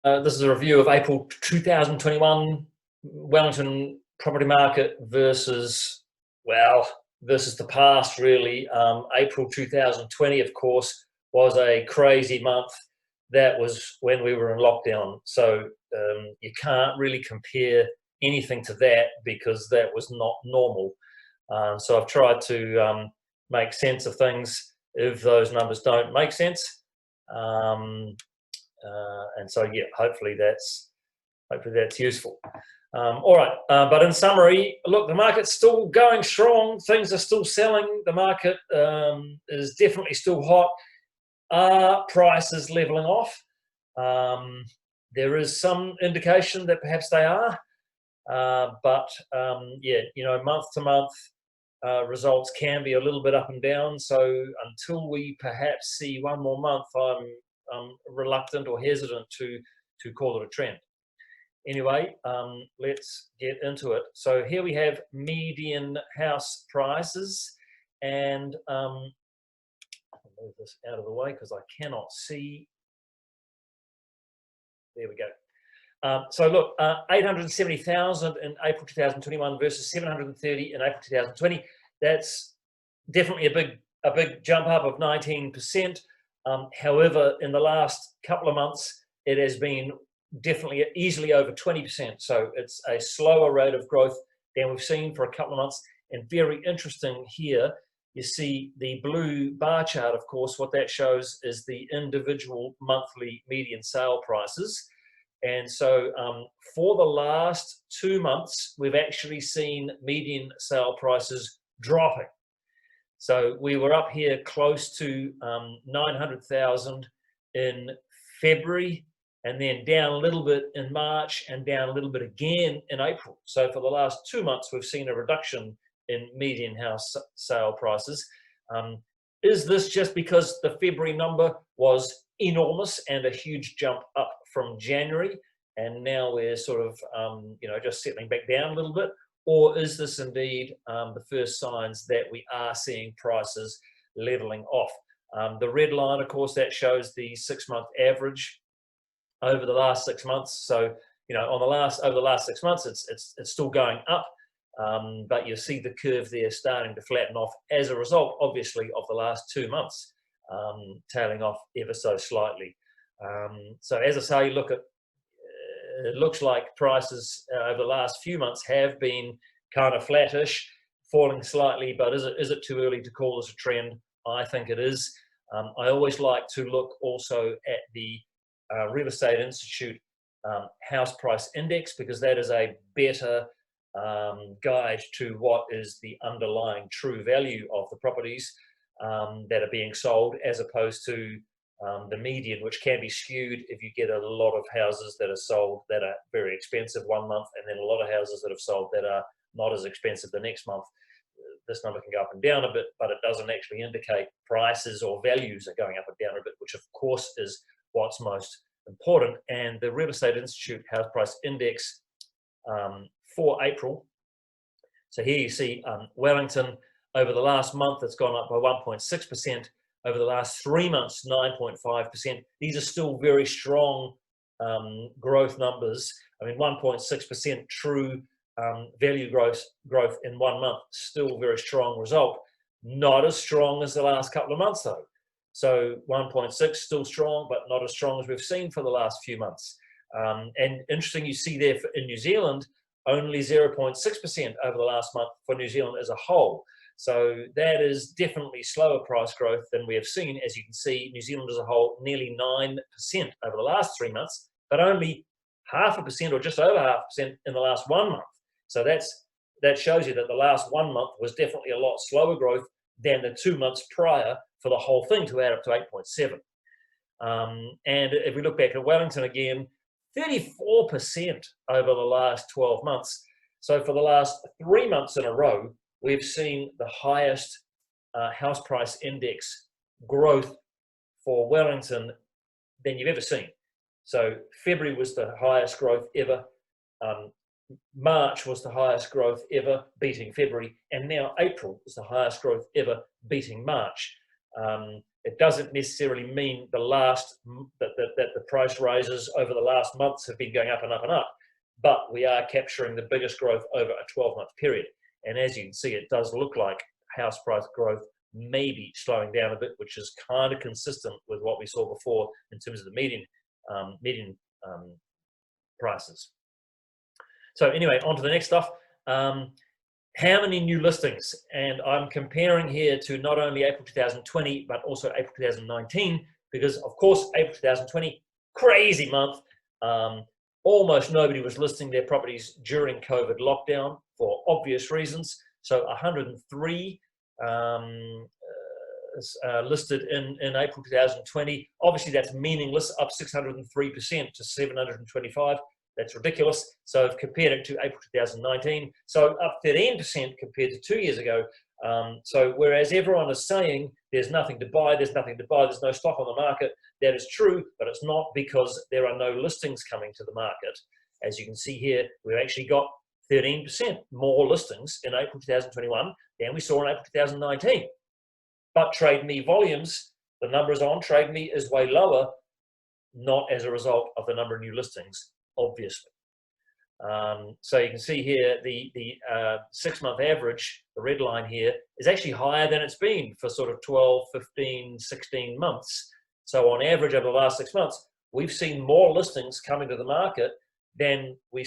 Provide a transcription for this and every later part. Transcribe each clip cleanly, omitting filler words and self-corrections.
This is a review of April 2021 Wellington property market versus, well, versus the past, really. April 2020, of course, was a crazy month. That was when we were in lockdown. So you can't really compare anything to that because that was not normal. So I've tried to make sense of things if those numbers don't make sense. And so, yeah, hopefully that's useful. All right, but in summary, look, the market's still going strong. Things are still selling. The market is definitely still hot. Prices leveling off? There is some indication that perhaps they are, but yeah, you know, month to month results can be a little bit up and down. So until we perhaps see one more month, I'm reluctant or hesitant to call it a trend. Anyway, let's get into it. So here we have median house prices, and I'll move this out of the way because I cannot see. There we go. So look, 870,000 in April 2021 versus 730 in April 2020. That's definitely a big jump up of 19%. However, in the last couple of months, it has been definitely easily over 20%. So it's a slower rate of growth than we've seen for a couple of months. And very interesting here, you see the blue bar chart, of course, what that shows is the individual monthly median sale prices. And so for the last 2 months, we've actually seen median sale prices dropping. So we were up here close to 900,000 in February, and then down a little bit in March, and down a little bit again in April. So for the last 2 months, we've seen a reduction in median house sale prices. Is this just because the February number was enormous and a huge jump up from January, and now we're sort of you know, just settling back down a little bit? Or is this indeed the first signs that we are seeing prices leveling off? The red line, of course, that shows the 6-month average over the last 6 months. So, you know, over the last 6 months, it's still going up, but you see the curve there starting to flatten off as a result, obviously, of the last 2 months tailing off ever so slightly. So, as I say, look at. It looks like prices over the last few months have been kind of flattish, falling slightly, but is it too early to call this a trend? I think it is. I always like to look also at the Real Estate Institute house price index, because that is a better guide to what is the underlying true value of the properties that are being sold, as opposed to the median, which can be skewed if you get a lot of houses that are sold that are very expensive one month, and then a lot of houses that have sold that are not as expensive the next month. This number can go up and down a bit, but it doesn't actually indicate prices or values are going up and down a bit, which of course is what's most important. And the Real Estate Institute House Price Index for April. So here you see Wellington over the last month, it's gone up by 1.6%. Over the last 3 months, 9.5%. These are still very strong growth numbers. I mean, 1.6% true value growth in 1 month, still very strong result. Not as strong as the last couple of months, though. So 1.6 still strong, but not as strong as we've seen for the last few months. And interesting, you see there in New Zealand, only 0.6% over the last month for New Zealand as a whole. So that is definitely slower price growth than we have seen. As you can see, New Zealand as a whole, nearly 9% over the last 3 months, but only 0.5% or just over 0.5% in the last 1 month. So that shows you that the last 1 month was definitely a lot slower growth than the 2 months prior for the whole thing to add up to 8.7. And if we look back at Wellington again, 34% over the last 12 months. So for the last 3 months in a row, we've seen the highest house price index growth for Wellington than you've ever seen. So February was the highest growth ever. March was the highest growth ever, beating February. And now April is the highest growth ever, beating March. It doesn't necessarily mean that the price raises over the last months have been going up and up and up, but we are capturing the biggest growth over a 12-month period. And as you can see, it does look like house price growth may be slowing down a bit, which is kind of consistent with what we saw before in terms of the median prices. So anyway, on to the next stuff. How many new listings? And I'm comparing here to not only April 2020, but also April 2019, because of course, April 2020, crazy month. Almost nobody was listing their properties during COVID lockdown for obvious reasons. So 103 listed in April 2020. Obviously, that's meaningless, up 603% to 725. That's ridiculous. So I've compared it to April 2019. So up 13% compared to 2 years ago. So whereas everyone is saying there's nothing to buy, there's no stock on the market, that is true, but it's not because there are no listings coming to the market. As you can see here, we've actually got 13% more listings in April 2021 than we saw in April 2019. But Trade Me volumes, the numbers on Trade Me is way lower, not as a result of the number of new listings, obviously. So you can see here the 6-month average, the red line here, is actually higher than it's been for sort of 12, 15, 16 months. So on average over the last 6 months, we've seen more listings coming to the market than we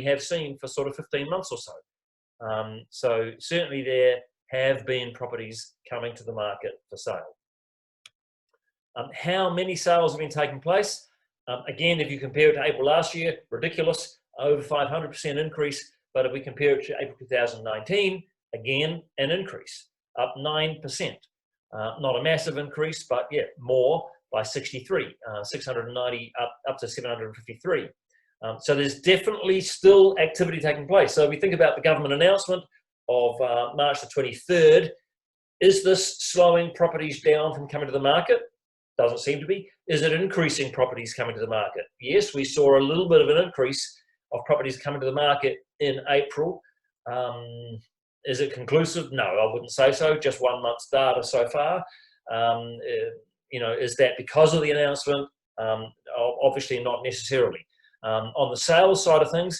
have seen for sort of 15 months or so. So certainly there have been properties coming to the market for sale. How many sales have been taking place? Again, if you compare it to April last year, ridiculous, over 500% increase. But if we compare it to April 2019, again, an increase, up 9%. Not a massive increase, but yeah, more by 63, 690 up to 753. So there's definitely still activity taking place. So if we think about the government announcement of March the 23rd, is this slowing properties down from coming to the market? Doesn't seem to be. Is it increasing properties coming to the market? Yes, we saw a little bit of an increase of properties coming to the market in April. Is it conclusive? No, I wouldn't say so. Just 1 month's data so far. You know, is that because of the announcement? Obviously not necessarily. On the sales side of things,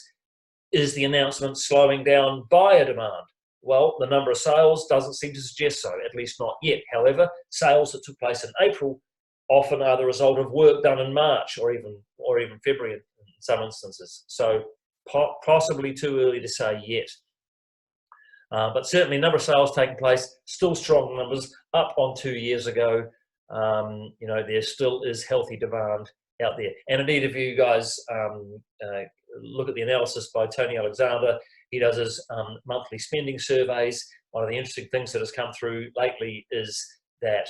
is the announcement slowing down buyer demand? Well, the number of sales doesn't seem to suggest so, at least not yet. However, sales that took place in April often are the result of work done in March or even February in some instances. So possibly too early to say yet. But certainly number of sales taking place, still strong numbers, up on 2 years ago. You know, there still is healthy demand out there. And indeed, if you guys look at the analysis by Tony Alexander, he does his monthly spending surveys. One of the interesting things that has come through lately is that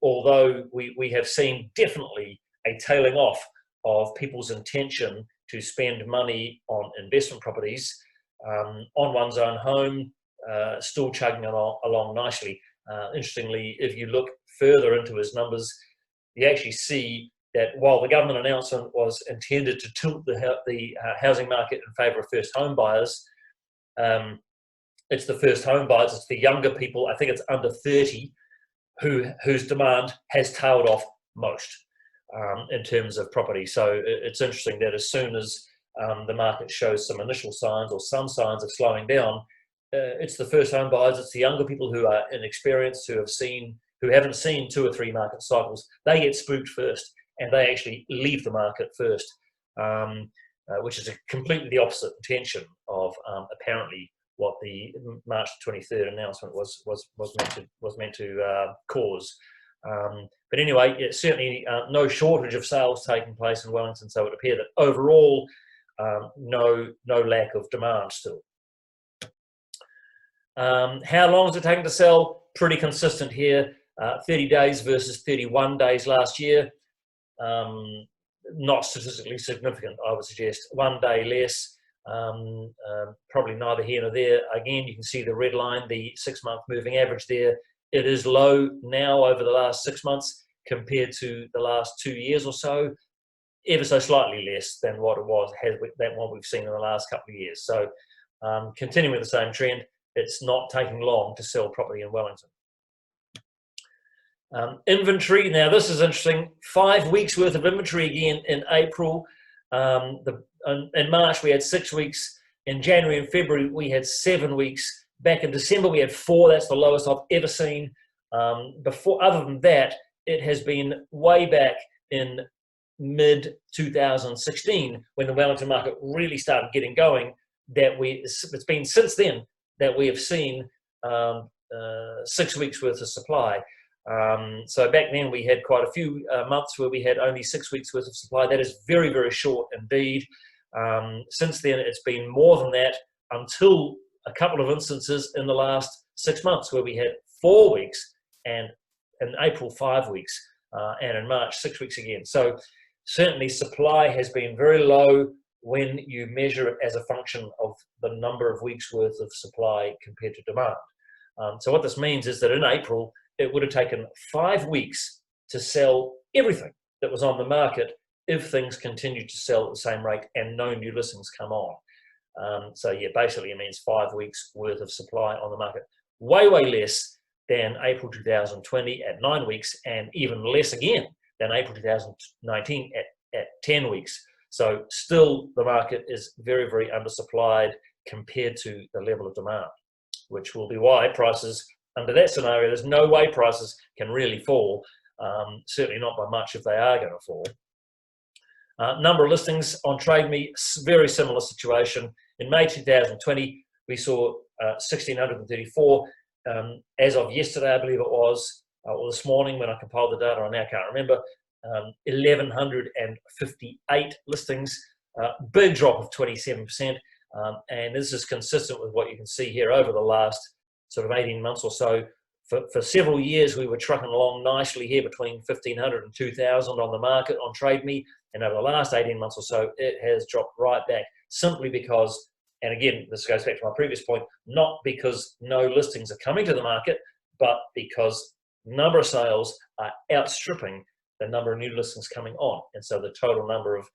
although we have seen definitely a tailing off of people's intention to spend money on investment properties, on one's own home, still chugging along nicely. Interestingly, if you look further into his numbers, you actually see that while the government announcement was intended to tilt the housing market in favour of first home buyers, it's the first home buyers, it's the younger people, I think it's under 30, whose demand has tailed off most in terms of property. So it's interesting that as soon as the market shows some initial signs or some signs of slowing down, it's the first home buyers, it's the younger people who are inexperienced, who haven't seen 2 or 3 market cycles. They get spooked first and they actually leave the market first, which is completely the opposite intention of apparently what the March 23rd announcement was meant to cause. But anyway, it's certainly no shortage of sales taking place in Wellington, so it appears that overall, no lack of demand still. How long is it taking to sell? Pretty consistent here, 30 days versus 31 days last year. Not statistically significant, I would suggest. 1 day less, probably neither here nor there. Again, you can see the red line, the 6-month moving average there. It is low now over the last 6 months compared to the last 2 years or so, ever so slightly less than what it was, than what we've seen in the last couple of years. So continuing with the same trend, it's not taking long to sell property in Wellington. Inventory, now this is interesting, 5 weeks worth of inventory again in April. In March we had 6 weeks. In January and February we had 7 weeks. Back in December we had 4. That's the lowest I've ever seen. Before, other than that, it has been way back in mid 2016 when the Wellington market really started getting going. It's been since then that we have seen 6 weeks worth of supply. So back then we had quite a few months where we had only 6 weeks worth of supply. That is very, very short indeed. Since then it's been more than that, until a couple of instances in the last 6 months where we had 4 weeks, and in April 5 weeks, and in March 6 weeks again. So certainly supply has been very low when you measure it as a function of the number of weeks worth of supply compared to demand. So what this means is that in April it would have taken 5 weeks to sell everything that was on the market if things continued to sell at the same rate and no new listings come on. So yeah, basically it means 5 weeks worth of supply on the market. Way, way less than April 2020 at 9 weeks, and even less again than April 2019 at 10 weeks. So still the market is very, very undersupplied compared to the level of demand, which will be why prices, under that scenario, there's no way prices can really fall, certainly not by much if they are going to fall. Number of listings on TradeMe, very similar situation. In May 2020, we saw 1,634. As of yesterday, I believe it was, or this morning when I compiled the data, I now can't remember, 1,158 listings, big drop of 27%. And this is consistent with what you can see here over the last sort of 18 months or so. For several years, we were trucking along nicely here between 1,500 and 2,000 on the market on TradeMe. And over the last 18 months or so, it has dropped right back, simply because, and again, this goes back to my previous point, not because no listings are coming to the market, but because number of sales are outstripping the number of new listings coming on. And so the total number of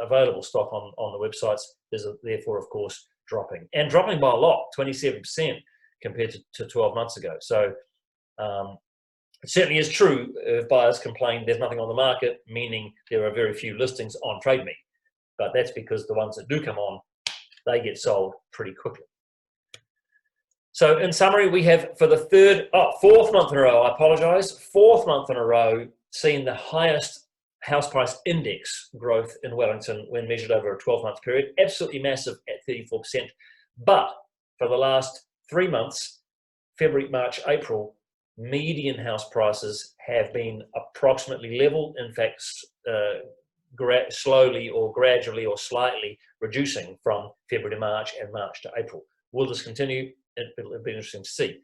available stock on the websites is therefore, of course, dropping. And dropping by a lot, 27% compared to 12 months ago. So it certainly is true if buyers complain there's nothing on the market, meaning there are very few listings on TradeMe. But that's because the ones that do come on, they get sold pretty quickly. So in summary, we have for the fourth month in a row, I apologize, fourth month in a row, seen the highest house price index growth in Wellington when measured over a 12-month period, absolutely massive at 34%. But for the last 3 months, February, March, April, median house prices have been approximately level, in fact, slowly or gradually or slightly reducing from February to March and March to April. Will this continue? It'll be interesting to see.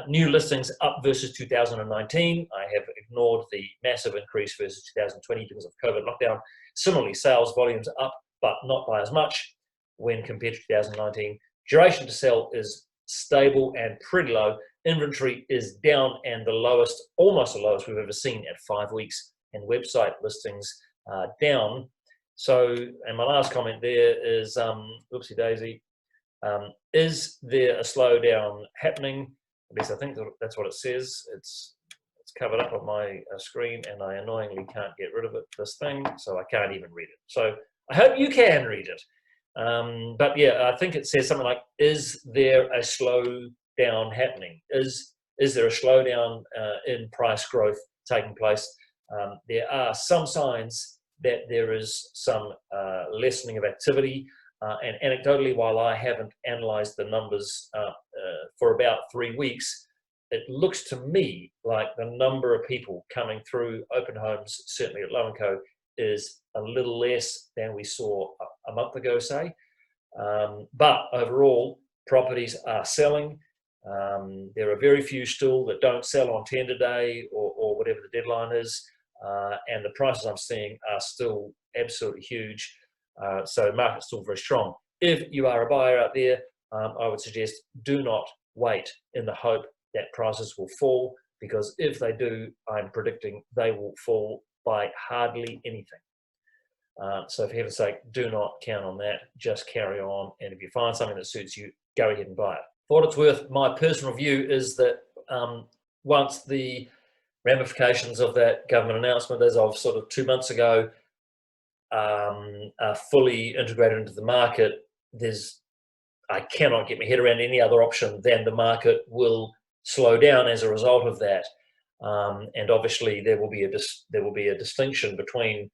New listings up versus 2019. I have ignored the massive increase versus 2020 because of COVID lockdown. Similarly, sales volumes are up, but not by as much when compared to 2019. Duration to sell is stable and pretty low. Inventory is down and the lowest, almost the lowest we've ever seen at 5 weeks. And website listings down. So, and my last comment there is, whoopsie daisy, is there a slowdown happening? At least I think that's what it says. It's covered up on my screen, and I annoyingly can't get rid of it, this thing, so I can't even read it. So I hope you can read it. But yeah, I think it says something like, is there a slowdown happening? Is there a slowdown in price growth taking place? There are some signs that there is some lessening of activity. And anecdotally, while I haven't analysed the numbers for about 3 weeks, it looks to me like the number of people coming through open homes, certainly at Low&Co, is a little less than we saw a month ago, say. But overall, properties are selling. There are very few still that don't sell on tender day or whatever the deadline is. And the prices I'm seeing are still absolutely huge. So the market's still very strong. If you are a buyer out there, I would suggest do not wait in the hope that prices will fall, because if they do, I'm predicting they will fall by hardly anything. So for heaven's sake, do not count on that. Just carry on. And if you find something that suits you, go ahead and buy it. For what it's worth, my personal view is that once the ramifications of that government announcement as of sort of 2 months ago are fully integrated into the market, I cannot get my head around any other option than the market will slow down as a result of that. And obviously there will be a distinction between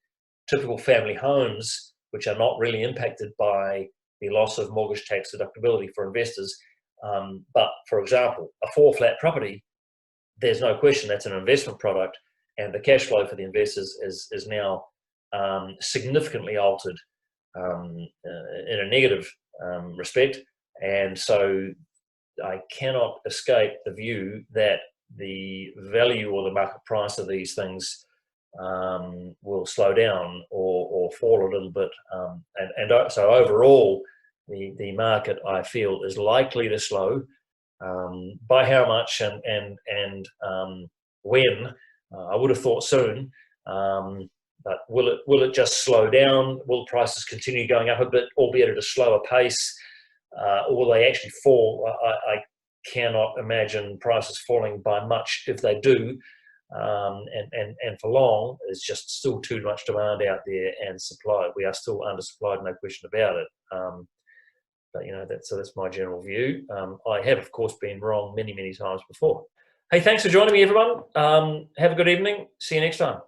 typical family homes, which are not really impacted by the loss of mortgage tax deductibility for investors. But for example, a 4-flat property, there's no question that's an investment product, and the cash flow for the investors is now significantly altered in a negative respect. And so I cannot escape the view that the value or the market price of these things will slow down or fall a little bit. So overall, the market, I feel, is likely to slow. By how much and when, I would have thought soon. But will it just slow down? Will prices continue going up a bit, albeit at a slower pace? Or will they actually fall? I cannot imagine prices falling by much. If they do, and for long, there's just still too much demand out there and supply. We are still undersupplied, no question about it. But that's my general view. I have, of course, been wrong many times before. Hey, thanks for joining me, everyone. Have a good evening. See you next time.